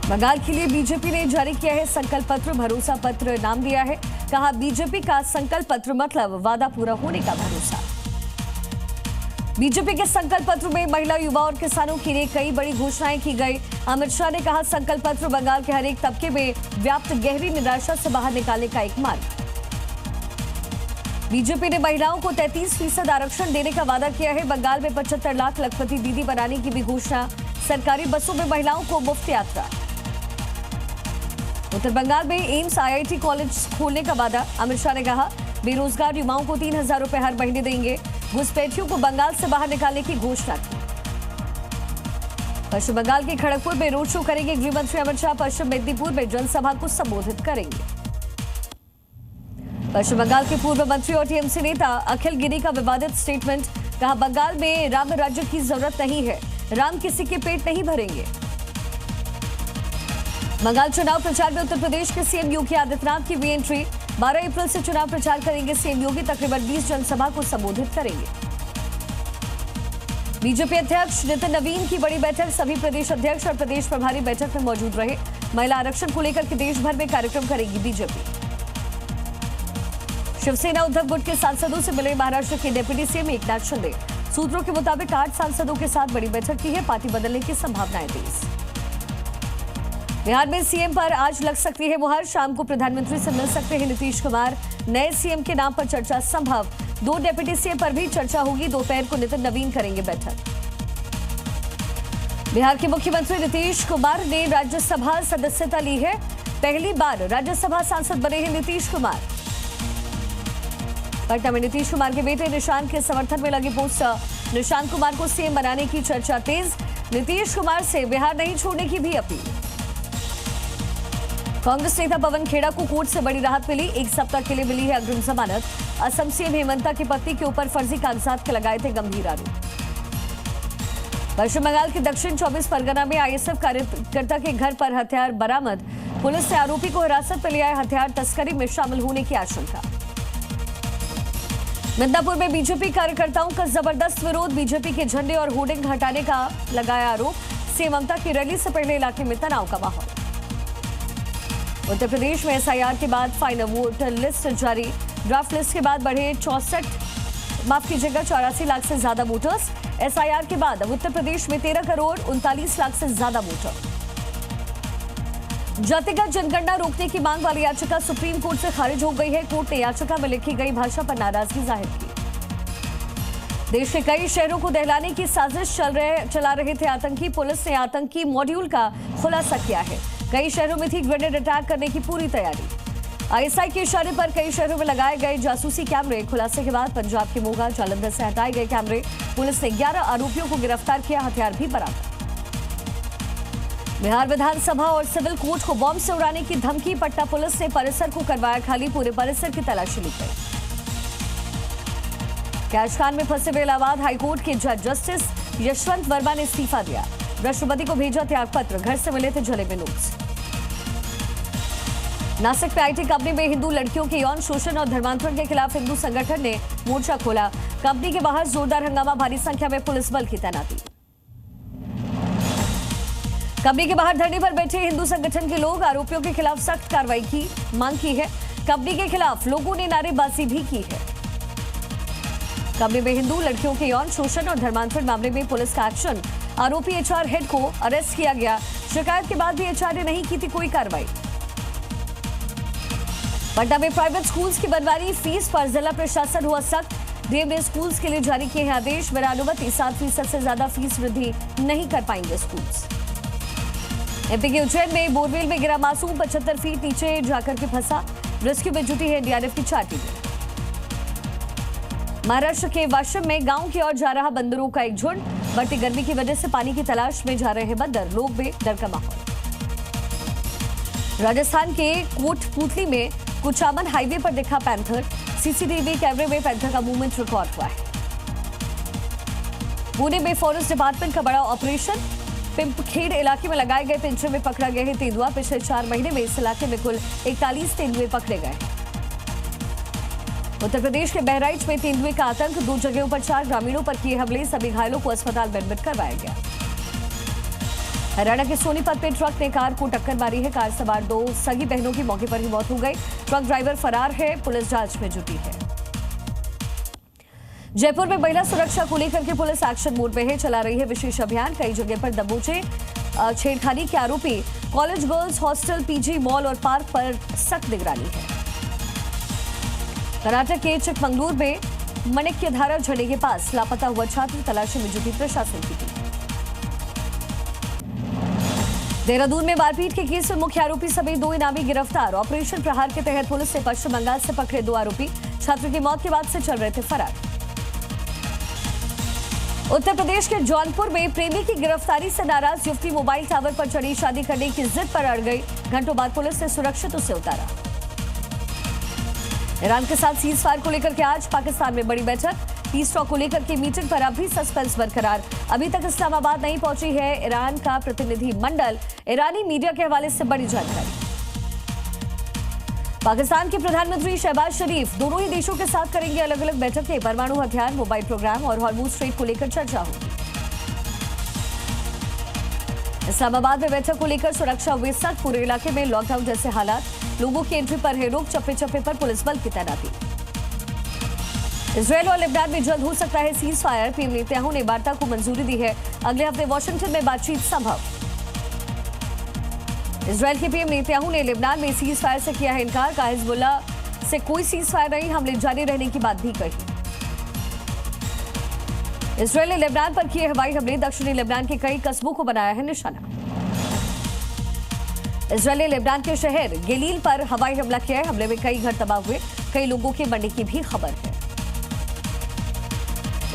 बंगाल के लिए बीजेपी ने जारी किया है संकल्प पत्र, भरोसा पत्र नाम दिया है। कहा बीजेपी का संकल्प पत्र मतलब वादा पूरा होने का भरोसा। बीजेपी के संकल्प पत्र में महिला, युवा और किसानों के लिए कई बड़ी घोषणाएं की गई। अमित शाह ने कहा संकल्प पत्र बंगाल के हर एक तबके में व्याप्त गहरी निराशा से बाहर निकालने का एक मार्ग। बीजेपी ने महिलाओं को 33% आरक्षण देने का वादा किया है। बंगाल में 75 लाख लखपति दीदी बनाने की भी घोषणा। सरकारी बसों में महिलाओं को मुफ्त यात्रा। उत्तर बंगाल में एम्स, IIT कॉलेज खोलने का वादा। अमित शाह ने कहा बेरोजगार युवाओं को 3,000 रुपए हर महीने देंगे। घुसपैठियों को बंगाल से बाहर निकालने की घोषणा की। पश्चिम बंगाल के खड़गपुर में रोड शो करेंगे गृह मंत्री अमित शाह। पश्चिम मेदिनीपुर में जनसभा को संबोधित करेंगे। पश्चिम बंगाल के पूर्व मंत्री और टीएमसी नेता अखिल गिरी का विवादित स्टेटमेंट। कहा बंगाल में राम राज्य की जरूरत नहीं है, राम किसी के पेट नहीं भरेंगे। बंगाल चुनाव प्रचार में उत्तर प्रदेश के सीएम योगी आदित्यनाथ की री एंट्री। 12 अप्रैल से चुनाव प्रचार करेंगे सीएम योगी। तकरीबन 20 जनसभा को संबोधित करेंगे। बीजेपी अध्यक्ष नितिन नवीन की बड़ी बैठक। सभी प्रदेश अध्यक्ष और प्रदेश प्रभारी बैठक में मौजूद रहे। महिला आरक्षण को लेकर के देश भर में कार्यक्रम करेगी बीजेपी। शिवसेना उद्धव गुट के सांसदों से मिले महाराष्ट्र के डिप्टी सीएम एकनाथ शिंदे। सूत्रों के मुताबिक 8 सांसदों के साथ बड़ी बैठक की है। पार्टी बदलने की संभावनाएं तेज। बिहार में सीएम पर आज लग सकती है मुहर। शाम को प्रधानमंत्री से मिल सकते हैं नीतीश कुमार। नए सीएम के नाम पर चर्चा संभव। 2 डिप्टी सीएम पर भी चर्चा होगी। दोपहर को नितिन नवीन करेंगे बैठक। बिहार के मुख्यमंत्री नीतीश कुमार ने राज्यसभा सदस्यता ली है। पहली बार राज्यसभा सांसद बने हैं नीतीश कुमार। पटना में नीतीश कुमार के बेटे निशांत के समर्थन में लगी पोस्टर। निशांत कुमार को सीएम बनाने की चर्चा तेज। नीतीश कुमार से बिहार नहीं छोड़ने की भी अपील। कांग्रेस नेता पवन खेड़ा को कोर्ट से बड़ी राहत मिली। 1 सप्ताह के लिए मिली है अग्रिम जमानत। असम सीएम हेमंता की पत्नी के ऊपर फर्जी कागजात के लगाए थे गंभीर आरोप। पश्चिम बंगाल के दक्षिण 24 परगना में आईएसएफ कार्यकर्ता के घर पर हथियार बरामद। पुलिस ने आरोपी को हिरासत में लिया है। हथियार तस्करी में शामिल होने की आशंका। मिदनापुर में बीजेपी कार्यकर्ताओं का जबरदस्त विरोध। बीजेपी के झंडे और होर्डिंग हटाने का लगाया आरोप। सीएम ममता की रैली से पहले इलाके में तनाव का माहौल। उत्तर प्रदेश में एसआईआर के बाद फाइनल वोटर लिस्ट जारी। ड्राफ्ट लिस्ट के बाद बढ़े 84 लाख से ज्यादा वोटर्स। एसआईआर के बाद अब उत्तर प्रदेश में 13 करोड़ 39 लाख से ज्यादा वोटर। जातिगत जनगणना रोकने की मांग वाली याचिका सुप्रीम कोर्ट से खारिज हो गई है। कोर्ट ने याचिका में लिखी गई भाषा पर नाराजगी जाहिर की। देश के कई शहरों को दहलाने की साजिश चला रहे थे आतंकी। पुलिस ने आतंकी मॉड्यूल का खुलासा किया है। कई शहरों में थी ग्रेनेड अटैक करने की पूरी तैयारी। आईएसआई के इशारे पर कई शहरों में लगाए गए जासूसी कैमरे। खुलासे के बाद पंजाब के मोगा, जालंधर से हटाए गए कैमरे। पुलिस ने 11 आरोपियों को गिरफ्तार किया। हथियार भी बरामद। बिहार विधानसभा और सिविल कोर्ट को बॉम्ब से उड़ाने की धमकी। पटना पुलिस ने परिसर को करवाया खाली। पूरे परिसर की तलाशी ली गई। कैश खान में फंसे हुए इलाहाबाद हाईकोर्ट के जज जस्टिस यशवंत वर्मा ने इस्तीफा दिया। राष्ट्रपति को भेजा त्यागपत्र। घर से मिले थे जले हुए नोट्स। नासिक में आईटी कंपनी में हिंदू लड़कियों के यौन शोषण और धर्मांतरण के खिलाफ हिंदू संगठन ने मोर्चा खोला। कंपनी के बाहर जोरदार हंगामा। भारी संख्या में पुलिस बल की तैनाती। कंपनी के बाहर धरने पर बैठे हिंदू संगठन के लोग आरोपियों के खिलाफ सख्त कार्रवाई की मांग की है। कंपनी के खिलाफ लोगों ने नारेबाजी भी की है। कंपनी में हिंदू लड़कियों के यौन शोषण और धर्मांतरण मामले में पुलिस का एक्शन। आरोपी एचआर हेड को अरेस्ट किया गया। शिकायत के बाद भी एचआर ने नहीं की थी कोई कार्रवाई। पटना में प्राइवेट स्कूल्स की बनवारी फीस पर जिला प्रशासन हुआ सख्त। डीएम ने स्कूल्स के लिए जारी किए हैं आदेश। बिना अनुमति 7% से ज्यादा फीस वृद्धि नहीं कर पाएंगे स्कूल्स। एमपी के उज्जैन में बोरवेल में गिरा मासूम 75 फीट नीचे जाकर के फंसा। रेस्क्यू में जुटी है एनडीआरएफ की 4 टीमें। महाराष्ट्र के वाशिम में गांव की ओर जा रहा बंदरों का एक झुंड। बढ़ती गर्मी की वजह से पानी की तलाश में जा रहे हैं बंदर। लोग में डर का माहौल। राजस्थान के कोटपुतली में कुचामन हाईवे पर दिखा पैंथर। सीसीटीवी कैमरे में पैंथर का मूवमेंट रिकॉर्ड हुआ है। पुणे में फॉरेस्ट डिपार्टमेंट का बड़ा ऑपरेशन। पिंपखेड़ इलाके में लगाए गए पिंजरे में पकड़ा गया है तेंदुआ। पिछले 4 महीने में इस इलाके में कुल 41 तेंदुए पकड़े गए। उत्तर प्रदेश के बहराइच में तेंदुए का आतंक। 2 जगहों पर 4 ग्रामीणों पर किए हमले। सभी घायलों को अस्पताल में एडमिट करवाया गया। हरियाणा के सोनीपत में ट्रक ने कार को टक्कर मारी है। कार सवार 2 सगी बहनों की मौके पर ही मौत हो गई। ट्रक ड्राइवर फरार है। पुलिस जांच में जुटी है। जयपुर में महिला सुरक्षा को लेकर के पुलिस एक्शन मोड में है। चला रही है विशेष अभियान। कई जगह पर दबोचे छेड़खानी के आरोपी। College girls hostel, PG, mall और पार्क पर सख्त निगरानी है। कर्नाटक के चिकमंगलुरु में मणिक्यधारा झरने के पास लापता हुआ छात्र तलाशी में जुटी प्रशासन की टीम। देहरादून में मारपीट के केस में मुख्य आरोपी समेत 2 इनामी गिरफ्तार। ऑपरेशन प्रहार के तहत पुलिस ने पश्चिम बंगाल से पकड़े 2 आरोपी। छात्र की मौत के बाद से चल रहे थे फरार। उत्तर प्रदेश के जौनपुर में प्रेमी की गिरफ्तारी से नाराज युवती मोबाइल टावर पर चढ़ी। शादी करने की जिद पर अड़ गई। घंटों बाद पुलिस ने सुरक्षित उसे उतारा। ईरान के साथ सीज फायर को लेकर के आज पाकिस्तान में बड़ी बैठक। पीस टॉक को लेकर के मीटिंग पर अब भी सस्पेंस बरकरार। अभी तक इस्लामाबाद नहीं पहुंची है ईरान का प्रतिनिधि मंडल। ईरानी मीडिया के हवाले से बड़ी जानकारी। पाकिस्तान के प्रधानमंत्री शहबाज शरीफ दोनों ही देशों के साथ करेंगे अलग अलग बैठकें। परमाणु हथियार, मोबाइल प्रोग्राम और हॉर्मुज स्ट्रेट को लेकर चर्चा होगी। इस्लामाबाद में बैठक को लेकर सुरक्षा हुई सख्त। पूरे इलाके में लॉकडाउन जैसे हालात। लोगों की एंट्री पर है रोक। चप्पे चप्पे पर पुलिस बल की तैनाती। इजरायल और लेबनान में जल्द हो सकता है सीज फायर। पीएम नेतन्याहू ने वार्ता को मंजूरी दी है। अगले हफ्ते वॉशिंगटन में बातचीत संभव। इजरायल के पीएम नेतन्याहू ने लेबनान में सीज फायर से किया है इनकार। कहा हिजबुल्लाह से कोई सीज फायर नहीं, हमले जारी रहने की बात भी कही। इजरायल ने लेबनान पर किए हवाई हमले। दक्षिणी लेबनान के कई कस्बों को बनाया है निशाना। इजरायल ने लेबनान के शहर गेलील पर हवाई हमला किया है। हमले में कई घर तबाह हुए। कई लोगों के मरने की भी खबर है।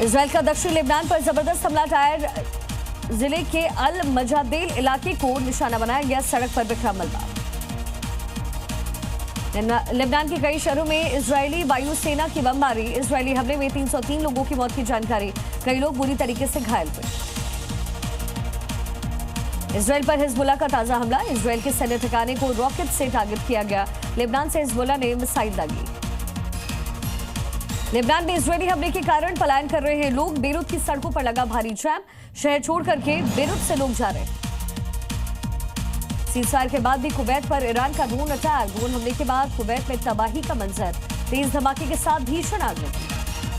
इजरायल का दक्षिणी लेबनान पर जबरदस्त हमला। टायर जिले के अल मजादेल इलाके को निशाना बनाया गया। सड़क पर बिखरा मलबा। लेबनान के कई शहरों में इजरायली वायुसेना की बमबारी। इजरायली हमले में 303 लोगों की मौत की जानकारी। कई लोग बुरी तरीके से घायल हुए। इजरायल पर हिजबुल्लाह का ताजा हमला। इजरायल के सैन्य ठिकाने को रॉकेट से टारगेट किया गया। लेबनान से हिजबुल्लाह ने मिसाइल दागी। लेबनान में इजरायली हमले के कारण पलायन कर रहे हैं लोग। बेरूत की सड़कों पर लगा भारी जैम। शहर छोड़ करके बेरूत से लोग जा रहे हैं। सीजफायर के बाद भी कुवैत पर ईरान का ड्रोन अटैक। ड्रोन हमले के बाद कुवैत में तबाही का मंजर। तेज धमाके के साथ भीषण आग लगी।